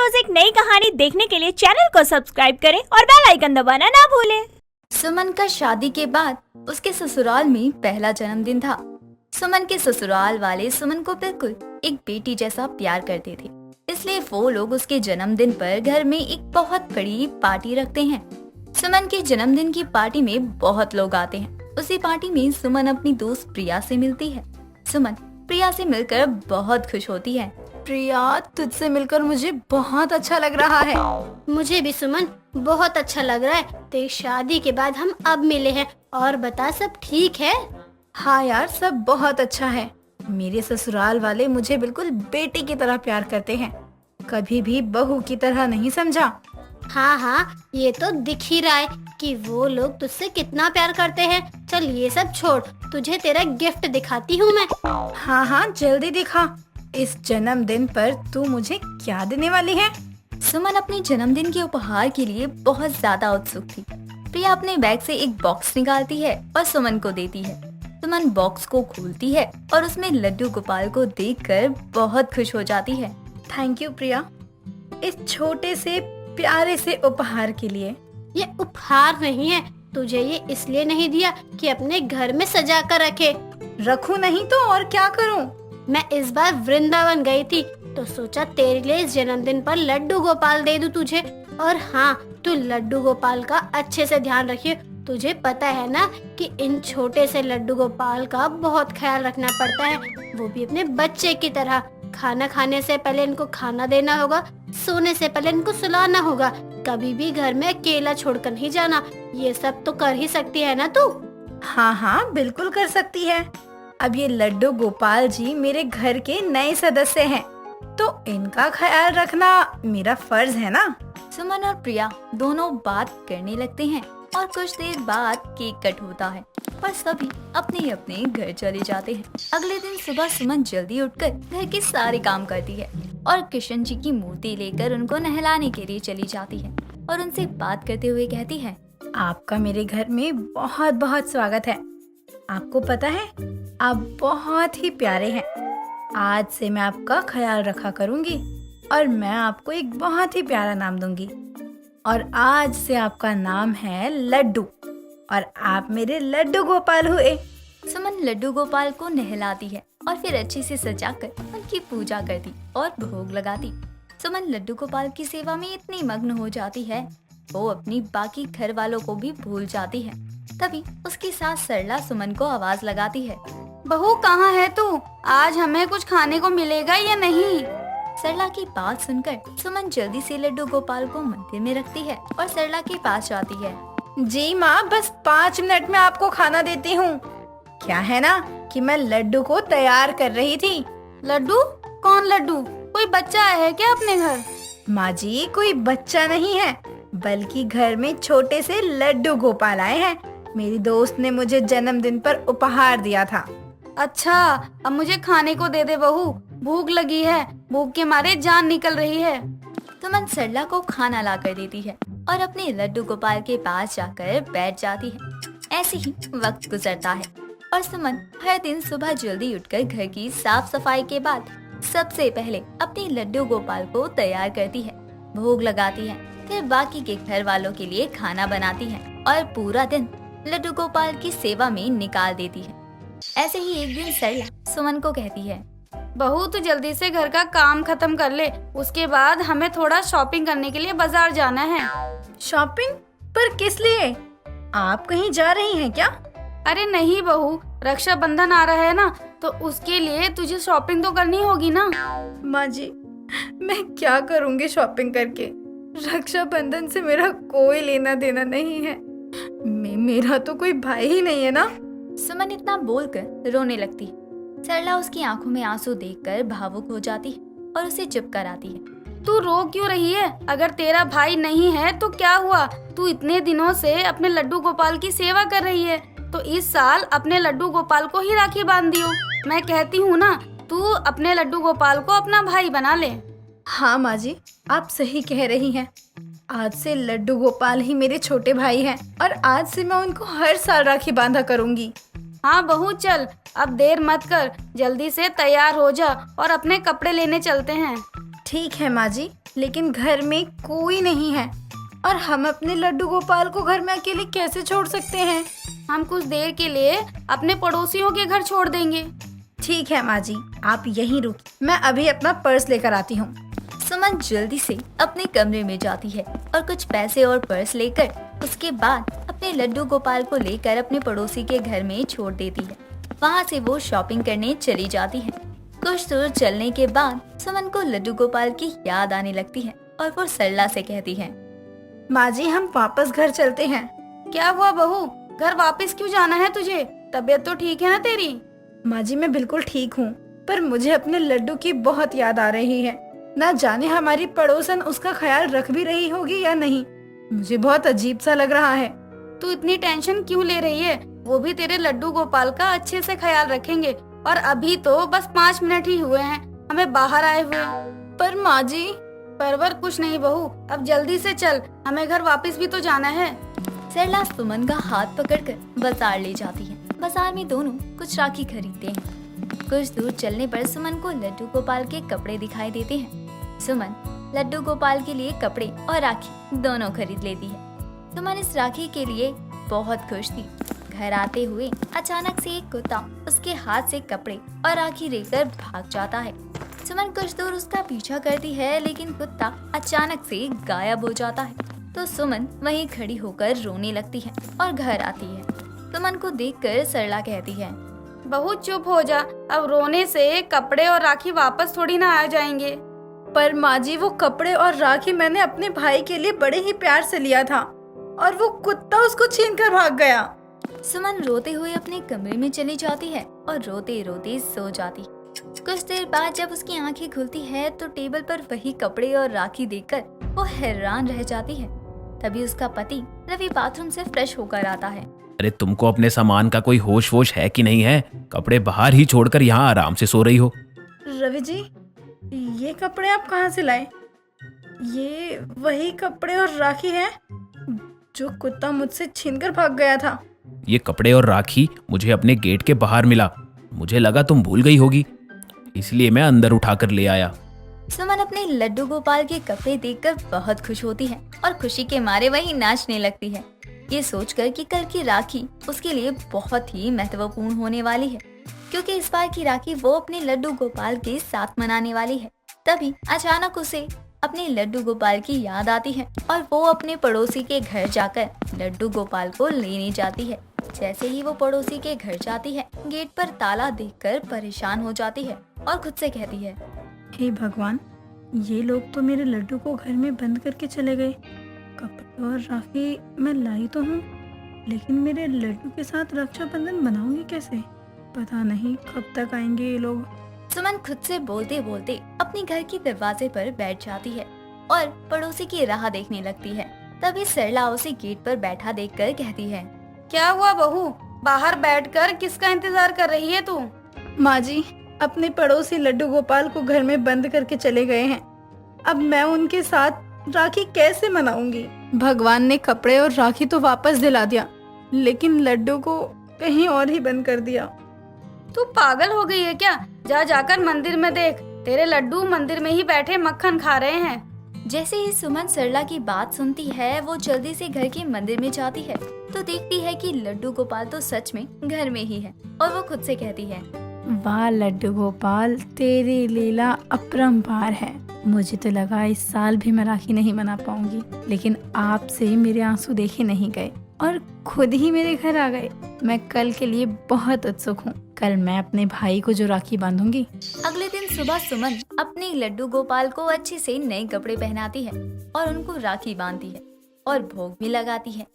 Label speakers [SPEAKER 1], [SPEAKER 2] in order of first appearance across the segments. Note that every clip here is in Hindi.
[SPEAKER 1] रोज एक नई कहानी देखने के लिए चैनल को सब्सक्राइब करें और बेल आइकन दबाना ना भूलें।
[SPEAKER 2] सुमन का शादी के बाद उसके ससुराल में पहला जन्मदिन था। सुमन के ससुराल वाले सुमन को बिल्कुल एक बेटी जैसा प्यार करते थे, इसलिए वो लोग उसके जन्मदिन पर घर में एक बहुत बड़ी पार्टी रखते हैं। सुमन के जन्मदिन की पार्टी में बहुत लोग आते हैं। उसी पार्टी में सुमन अपनी दोस्त प्रिया से मिलती है। सुमन प्रिया से मिलकर बहुत खुश होती है।
[SPEAKER 3] प्रिया, तुझसे मिलकर मुझे बहुत अच्छा लग रहा है।
[SPEAKER 4] मुझे भी सुमन बहुत अच्छा लग रहा है। तेरी शादी के बाद हम अब मिले हैं। और बता, सब ठीक है?
[SPEAKER 3] हाँ यार, सब बहुत अच्छा है। मेरे ससुराल वाले मुझे बिल्कुल बेटी की तरह प्यार करते हैं, कभी भी बहू की तरह नहीं समझा।
[SPEAKER 4] हाँ, ये तो दिख ही रहा है कि वो लोग तुझसे कितना प्यार करते हैं। चल ये सब छोड़, तुझे तेरा गिफ्ट दिखाती हूँ मैं।
[SPEAKER 3] हाँ, जल्दी दिखा। इस जन्मदिन पर तू मुझे क्या देने वाली है?
[SPEAKER 2] सुमन अपने जन्मदिन के उपहार के लिए बहुत ज्यादा उत्सुक थी। प्रिया अपने बैग से एक बॉक्स निकालती है और सुमन को देती है। सुमन बॉक्स को खोलती है और उसमें लड्डू गोपाल को देखकर बहुत खुश हो जाती है।
[SPEAKER 3] थैंक यू प्रिया, इस छोटे से प्यारे से उपहार के लिए।
[SPEAKER 4] ये उपहार नहीं है, तुझे ये इसलिए नहीं दिया कि अपने घर में सजा कर रखे।
[SPEAKER 3] रखूं नहीं तो और क्या करूं?
[SPEAKER 4] मैं इस बार वृंदावन गई थी तो सोचा तेरे लिए इस जन्मदिन पर लड्डू गोपाल दे दूं तुझे। और हाँ, तू लड्डू गोपाल का अच्छे से ध्यान रखिए। तुझे पता है ना कि इन छोटे से लड्डू गोपाल का बहुत ख्याल रखना पड़ता है, वो भी अपने बच्चे की तरह। खाना खाने से पहले इनको खाना देना होगा, सोने से पहले इनको सुलाना होगा, कभी भी घर में अकेला छोड़कर नहीं जाना। ये सब तो कर ही सकती है ना तू?
[SPEAKER 3] हाँ, बिल्कुल कर सकती है। अब ये लड्डू गोपाल जी मेरे घर के नए सदस्य हैं, तो इनका ख्याल रखना मेरा फर्ज है ना।
[SPEAKER 2] सुमन और प्रिया दोनों बात करने लगते हैं और कुछ देर बाद केक कट होता है और सभी अपने अपने घर चले जाते हैं। अगले दिन सुबह सुमन जल्दी उठकर घर के सारे काम करती है और कृष्ण जी की मूर्ति लेकर उनको नहलाने के लिए चली जाती है और उनसे बात करते हुए कहती है,
[SPEAKER 3] आपका मेरे घर में बहुत बहुत स्वागत है। आपको पता है, आप बहुत ही प्यारे हैं। आज से मैं आपका ख्याल रखा करूंगी और मैं आपको एक बहुत ही प्यारा नाम दूंगी। और आज से आपका नाम है लड्डू और आप मेरे लड्डू गोपाल हुए।
[SPEAKER 2] सुमन लड्डू गोपाल को नहलाती है और फिर अच्छे से सजाकर उनकी पूजा करती और भोग लगाती। सुमन लड्डू गोपाल की सेवा में इतनी मग्न हो जाती है, वो अपनी बाकी घर वालों को भी भूल जाती है। तभी उसकी सास सरला सुमन को आवाज लगाती है,
[SPEAKER 3] बहू कहाँ है तू? आज हमें कुछ खाने को मिलेगा या नहीं?
[SPEAKER 2] सरला की बात सुनकर सुमन जल्दी से लड्डू गोपाल को मंदिर में रखती है और सरला के पास जाती है।
[SPEAKER 3] जी माँ, बस 5 मिनट में आपको खाना देती हूँ। क्या है ना कि मैं लड्डू को तैयार कर रही थी।
[SPEAKER 4] लड्डू? कौन लड्डू? कोई बच्चा है क्या अपने घर?
[SPEAKER 3] माँ जी, कोई बच्चा नहीं है, बल्कि घर में छोटे से लड्डू गोपाल आए हैं। मेरी दोस्त ने मुझे जन्मदिन पर उपहार दिया था।
[SPEAKER 4] अच्छा, अब मुझे खाने को दे दे बहू, भूख लगी है, भूख के मारे जान निकल रही है।
[SPEAKER 2] सुमन सरला को खाना ला कर देती है और अपने लड्डू गोपाल के पास जाकर बैठ जाती है। ऐसे ही वक्त गुजरता है और सुमन हर दिन सुबह जल्दी उठकर घर की साफ सफाई के बाद सबसे पहले अपने लड्डू गोपाल को तैयार करती है, भोग लगाती है, फिर बाकी के घर वालों के लिए खाना बनाती है और पूरा दिन लड्डू गोपाल की सेवा में निकाल देती है। ऐसे ही एक दिन सरला सुमन को कहती है,
[SPEAKER 4] बहू तू जल्दी से घर का काम खत्म कर ले, उसके बाद हमें थोड़ा शॉपिंग करने के लिए बाजार जाना है।
[SPEAKER 3] शॉपिंग? पर किस लिए? आप कहीं जा रही हैं क्या?
[SPEAKER 4] अरे नहीं बहू, रक्षाबंधन आ रहा है ना, तो उसके लिए तुझे शॉपिंग तो करनी होगी ना।
[SPEAKER 3] माँ जी, मैं क्या करूँगी शॉपिंग करके? रक्षाबंधन से मेरा कोई लेना देना नहीं है। मेरा तो कोई भाई ही नहीं है ना।
[SPEAKER 2] सुमन इतना बोलकर रोने लगती। सरला उसकी आंखों में आंसू देखकर भावुक हो जाती है और उसे चुप कराती है।
[SPEAKER 4] तू रो क्यों रही है? अगर तेरा भाई नहीं है तो क्या हुआ? तू इतने दिनों से अपने लड्डू गोपाल की सेवा कर रही है, तो इस साल अपने लड्डू गोपाल को ही राखी बांध दियो। मैं कहती हूँ ना, तू अपने लड्डू गोपाल को अपना भाई बना ले।
[SPEAKER 3] हाँ माँ जी, आप सही कह रही हैं। आज से लड्डू गोपाल ही मेरे छोटे भाई हैं और आज से मैं उनको हर साल राखी बांधा करूँगी।
[SPEAKER 4] हाँ बहू, चल अब देर मत कर, जल्दी से तैयार हो जा और अपने कपड़े लेने चलते हैं।
[SPEAKER 3] ठीक है माँ जी, लेकिन घर में कोई नहीं है और हम अपने लड्डू गोपाल को घर में अकेले कैसे छोड़ सकते हैं?
[SPEAKER 4] हम कुछ देर के लिए अपने पड़ोसियों के घर छोड़ देंगे।
[SPEAKER 3] ठीक है माँ जी, आप यहीं रुकिए, मैं अभी अपना पर्स लेकर आती हूँ।
[SPEAKER 2] सुमन जल्दी से अपने कमरे में जाती है और कुछ पैसे और पर्स लेकर उसके बाद अपने लड्डू गोपाल को लेकर अपने पड़ोसी के घर में छोड़ देती है। वहाँ से वो शॉपिंग करने चली जाती है। कुछ दूर चलने के बाद सुमन को लड्डू गोपाल की याद आने लगती है और वो सरला से कहती है,
[SPEAKER 3] माँ जी, हम वापस घर चलते हैं।
[SPEAKER 4] क्या हुआ बहू, घर वापस क्यों जाना है तुझे? तबीयत तो ठीक है ना तेरी?
[SPEAKER 3] माँ जी, मैं बिल्कुल ठीक हूँ, पर मुझे अपने लड्डू की बहुत याद आ रही है। ना जाने हमारी पड़ोसन उसका ख्याल रख भी रही होगी या नहीं। मुझे बहुत अजीब सा लग रहा है।
[SPEAKER 4] तू इतनी टेंशन क्यों ले रही है? वो भी तेरे लड्डू गोपाल का अच्छे से ख्याल रखेंगे। और अभी तो बस 5 मिनट ही हुए हैं हमें बाहर आए हुए।
[SPEAKER 3] पर माँ जी,
[SPEAKER 4] परवर कुछ नहीं बहू, अब जल्दी से चल, हमें घर वापस भी तो जाना है।
[SPEAKER 2] सरला सुमन का हाथ पकड़कर बाजार ले जाती है। बाजार में दोनों कुछ राखी खरीदते हैं। कुछ दूर चलने पर सुमन को लड्डू गोपाल के कपड़े दिखाई देते हैं। सुमन लड्डू गोपाल के लिए कपड़े और राखी दोनों खरीद लेती है। सुमन इस राखी के लिए बहुत खुश थी। घर आते हुए अचानक से एक कुत्ता उसके हाथ से कपड़े और राखी लेकर भाग जाता है। सुमन कुछ दूर उसका पीछा करती है, लेकिन कुत्ता अचानक से गायब हो जाता है। तो सुमन वहीं खड़ी होकर रोने लगती है और घर आती है। सुमन को देखकर सरला कहती है,
[SPEAKER 4] बहू चुप हो जा, अब रोने से कपड़े और राखी वापस थोड़ी ना आ जाएंगे।
[SPEAKER 3] पर माँ जी, वो कपड़े और राखी मैंने अपने भाई के लिए बड़े ही प्यार से लिया था और वो कुत्ता उसको छीनकर भाग गया।
[SPEAKER 2] सुमन रोते हुए अपने कमरे में चली जाती है और रोते रोते सो जाती है। कुछ देर बाद जब उसकी आंखें खुलती है तो टेबल पर वही कपड़े और राखी देखकर वो हैरान रह जाती है। तभी उसका पति रवि बाथरूम से फ्रेश होकर आता है।
[SPEAKER 5] अरे तुमको अपने सामान का कोई होश वोश है कि नहीं है? कपड़े बाहर ही छोड़कर यहाँ आराम से सो रही हो।
[SPEAKER 3] रवि जी, ये कपड़े आप कहाँ से लाए? ये वही कपड़े और राखी है जो कुत्ता मुझसे छीनकर भाग गया था।
[SPEAKER 5] ये कपड़े और राखी मुझे अपने गेट के बाहर मिला। मुझे लगा तुम भूल गई होगी, इसलिए मैं अंदर उठाकर ले आया।
[SPEAKER 2] सुमन अपने लड्डू गोपाल के कपड़े देखकर बहुत खुश होती है और खुशी के मारे वही नाचने लगती है, ये सोचकर कि कल की राखी उसके लिए बहुत ही महत्वपूर्ण होने वाली है, क्योंकि इस बार की राखी वो अपने लड्डू गोपाल के साथ मनाने वाली है। तभी अचानक उसे अपने लड्डू गोपाल की याद आती है और वो अपने पड़ोसी के घर जाकर लड्डू गोपाल को लेने जाती है। जैसे ही वो पड़ोसी के घर जाती है, गेट पर ताला देखकर परेशान हो जाती है और खुद से कहती है,
[SPEAKER 3] हे भगवान, ये लोग तो मेरे लड्डू को घर में बंद करके चले गए। कपड़े और राखी मैं लाई तो हूँ, लेकिन मेरे लड्डू के साथ रक्षाबंधन मनाऊंगी कैसे? पता नहीं कब तक आएंगे ये लोग।
[SPEAKER 2] सुमन खुद से बोलते बोलते अपने घर के दरवाजे पर बैठ जाती है और पड़ोसी की राह देखने लगती है। तभी सरला उसे गेट पर बैठा देखकर कहती है,
[SPEAKER 4] क्या हुआ बहू, बाहर बैठकर किसका इंतजार कर रही है तू?
[SPEAKER 3] माँ जी, अपने पड़ोसी लड्डू गोपाल को घर में बंद करके चले गए हैं। अब मैं उनके साथ राखी कैसे मनाऊंगी? भगवान ने कपड़े और राखी तो वापस दिला दिया, लेकिन लड्डू को कहीं और ही बंद कर दिया।
[SPEAKER 4] तू पागल हो गई है क्या? जाकर मंदिर में देख, तेरे लड्डू मंदिर में ही बैठे मक्खन खा रहे हैं।
[SPEAKER 2] जैसे ही सुमन सरला की बात सुनती है, वो जल्दी से घर के मंदिर में जाती है तो देखती है कि लड्डू गोपाल तो सच में घर में ही है और वो खुद से कहती है,
[SPEAKER 3] वाह लड्डू गोपाल, तेरी लीला अपरंपार है। मुझे तो लगा इस साल भी मैं राखी नहीं मना पाऊंगी, लेकिन आपसे मेरे आंसू देखे नहीं गए और खुद ही मेरे घर आ गए। मैं कल के लिए बहुत उत्सुक हूँ। कल मैं अपने भाई को जो राखी बांधूंगी।
[SPEAKER 2] अगले दिन सुबह सुमन अपने लड्डू गोपाल को अच्छे से नए कपड़े पहनाती है और उनको राखी बांधती है और भोग भी लगाती है।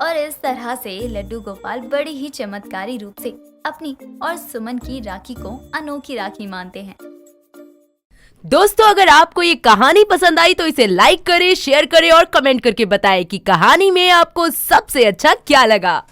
[SPEAKER 2] और इस तरह से लड्डू गोपाल बड़ी ही चमत्कारी रूप से अपनी और सुमन की राखी को अनोखी राखी मानते हैं।
[SPEAKER 6] दोस्तों, अगर आपको ये कहानी पसंद आई तो इसे लाइक करें, शेयर करें और कमेंट करके बताएं कि कहानी में आपको सबसे अच्छा क्या लगा।